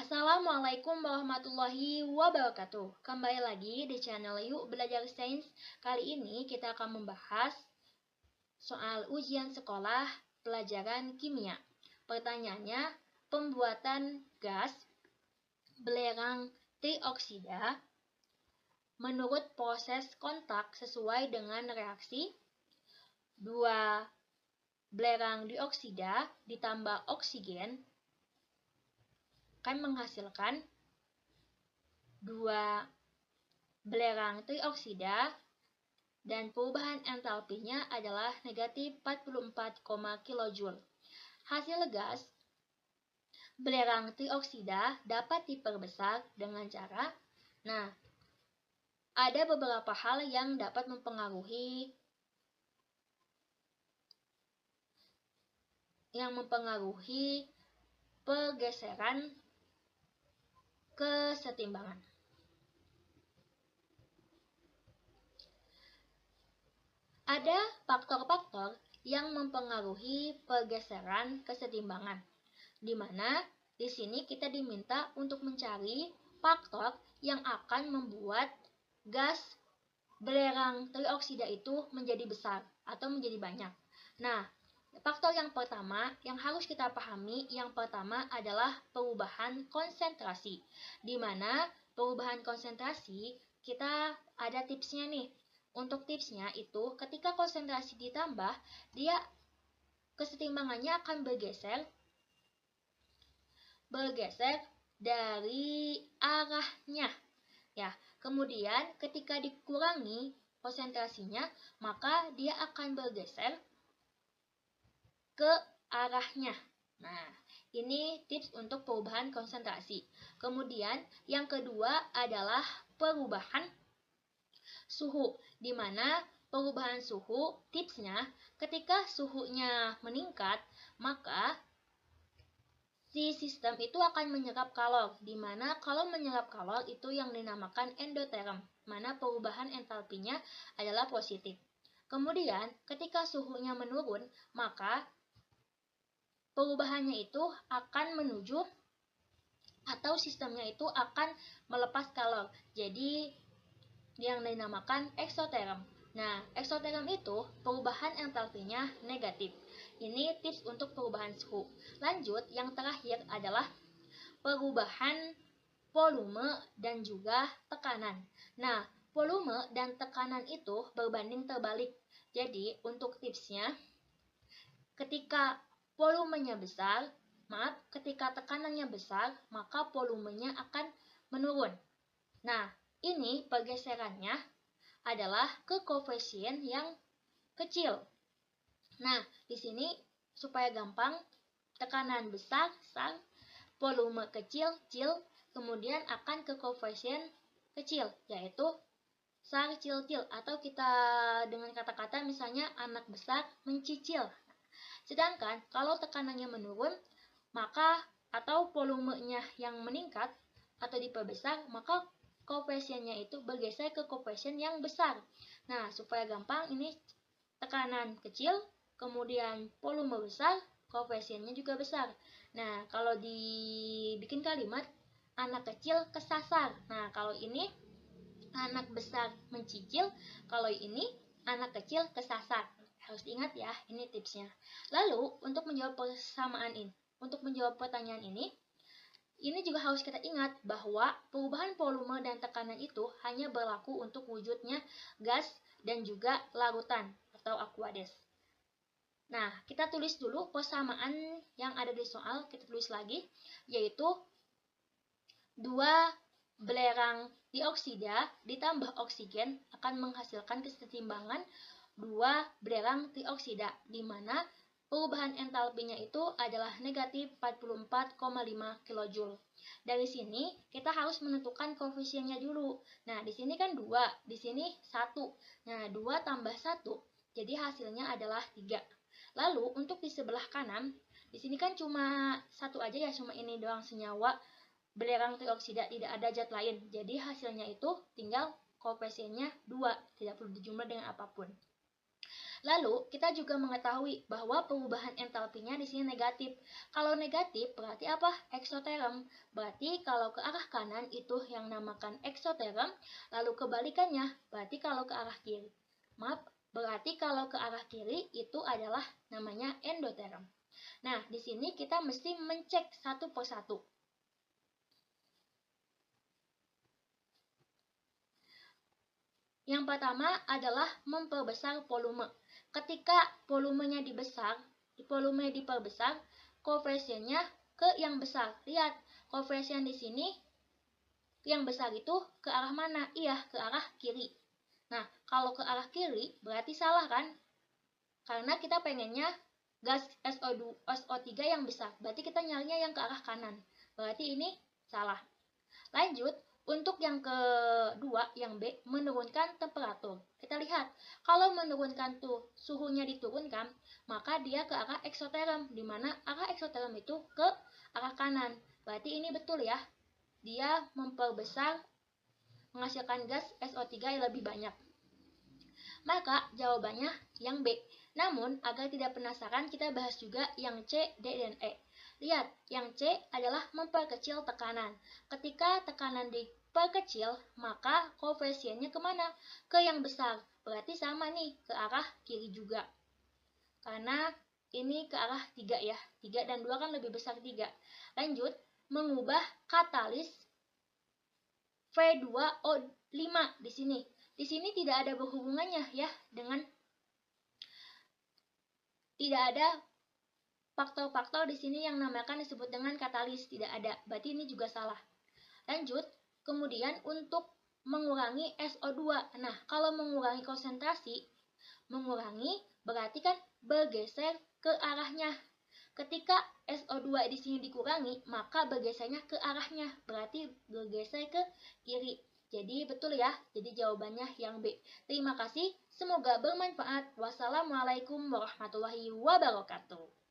Assalamualaikum warahmatullahi wabarakatuh. Kembali lagi di channel Yuk Belajar Sains. Kali ini kita akan membahas soal ujian sekolah pelajaran kimia. Pertanyaannya, pembuatan gas belerang trioksida menurut proses kontak sesuai dengan reaksi 2 belerang dioksida ditambah oksigen akan menghasilkan 2 belerang trioksida dan perubahan entalpinya adalah negatif 44, kJ. Hasil gas belerang trioksida dapat diperbesar dengan cara, ada beberapa hal yang dapat mempengaruhi pergeseran kesetimbangan. Ada faktor-faktor yang mempengaruhi pergeseran kesetimbangan, di mana di sini kita diminta untuk mencari faktor yang akan membuat gas belerang trioksida itu menjadi besar atau menjadi banyak. Faktor yang pertama yang harus kita pahami, yang pertama adalah perubahan konsentrasi. Di mana perubahan konsentrasi kita ada tipsnya nih. Untuk tipsnya itu ketika konsentrasi ditambah, dia kesetimbangannya akan bergeser dari arahnya. Kemudian ketika dikurangi konsentrasinya, maka dia akan bergeser ke arahnya. Ini tips untuk perubahan konsentrasi. Kemudian yang kedua adalah perubahan suhu, di mana perubahan suhu tipsnya ketika suhunya meningkat, maka si sistem itu akan menyerap kalor, di mana kalau menyerap kalor itu yang dinamakan endoterm, mana perubahan entalpinya adalah positif. Kemudian ketika suhunya menurun, maka perubahannya itu akan menuju atau sistemnya itu akan melepas kalor. Jadi yang dinamakan eksoterm. Eksoterm itu perubahan entalpinya negatif. Ini tips untuk perubahan suhu. Lanjut, yang terakhir adalah perubahan volume dan juga tekanan. Volume dan tekanan itu berbanding terbalik. Jadi untuk tipsnya, ketika ketika tekanannya besar, maka volumenya akan menurun. Ini pergeserannya adalah ke koefisien yang kecil. Di sini supaya gampang, tekanan besar, volume kecil, kemudian akan ke koefisien kecil, yaitu cil-cil, atau kita dengan kata-kata misalnya anak besar mencicil. Sedangkan kalau tekanannya menurun, maka atau volumenya yang meningkat atau diperbesar, maka koefisiennya itu bergeser ke koefisien yang besar. Supaya gampang, ini tekanan kecil, kemudian volume besar, koefisiennya juga besar. Kalau dibikin kalimat, anak kecil kesasar. Kalau ini anak besar mencicil, kalau ini anak kecil kesasar. Harus diingat ya, ini tipsnya. Lalu untuk menjawab pertanyaan ini juga harus kita ingat bahwa perubahan volume dan tekanan itu hanya berlaku untuk wujudnya gas dan juga larutan atau aqueous. Kita tulis dulu persamaan yang ada di soal, kita tulis lagi, yaitu 2 belerang dioksida ditambah oksigen akan menghasilkan kesetimbangan 2 belerang trioksida, di mana perubahan entalpinya itu adalah negatif 44,5 kJ. Dari sini kita harus menentukan koefisiennya dulu. Di sini kan 2, di sini 1. 2 tambah 1, jadi hasilnya adalah 3. Lalu untuk di sebelah kanan, di sini kan cuma 1 aja ya, cuma ini doang senyawa belerang trioksida, tidak ada zat lain. Jadi hasilnya itu tinggal koefisiennya 2, tidak perlu dijumlah dengan apapun. Lalu, kita juga mengetahui bahwa perubahan entalpinya di sini negatif. Kalau negatif, berarti apa? Eksoterm. Berarti kalau ke arah kanan itu yang namakan eksoterm, lalu kebalikannya, berarti kalau ke arah kiri. Maaf, berarti kalau ke arah kiri itu adalah namanya endoterm. Nah, di sini kita mesti mencek satu persatu. Yang pertama adalah memperbesar volume. Ketika volumenya diperbesar, koefisiennya ke yang besar. Lihat, koefisien di sini yang besar itu ke arah mana? Iya, ke arah kiri. Nah, kalau ke arah kiri berarti salah kan? Karena kita pengennya gas SO3 yang besar. Berarti kita nyarinya yang ke arah kanan. Berarti ini salah. Lanjut, untuk yang kedua, yang B, menurunkan temperatur. Kita lihat, kalau menurunkan tuh suhunya diturunkan, maka dia ke arah eksoterm, di mana arah eksoterm itu ke arah kanan. Berarti ini betul ya, dia memperbesar, menghasilkan gas SO3 yang lebih banyak. Maka jawabannya yang B. Namun, agar tidak penasaran, kita bahas juga yang C, D, dan E. Lihat, yang C adalah memperkecil tekanan. Ketika tekanan diperkecil, maka koefisiennya kemana? Ke yang besar. Berarti sama nih, ke arah kiri juga. Karena ini ke arah 3 ya. 3 dan 2 kan lebih besar 3. Lanjut, mengubah katalis V2O5 di sini. Di sini tidak ada berhubungannya ya dengan tidak ada faktor-faktor di sini yang namakan disebut dengan katalis, tidak ada. Berarti ini juga salah. Lanjut, kemudian untuk mengurangi SO2. Nah, kalau mengurangi konsentrasi, mengurangi berarti kan bergeser ke arahnya. Ketika SO2 di sini dikurangi, maka bergesernya ke arahnya, berarti bergeser ke kiri. Jadi betul ya, jadi jawabannya yang B. Terima kasih, semoga bermanfaat. Wassalamualaikum warahmatullahi wabarakatuh.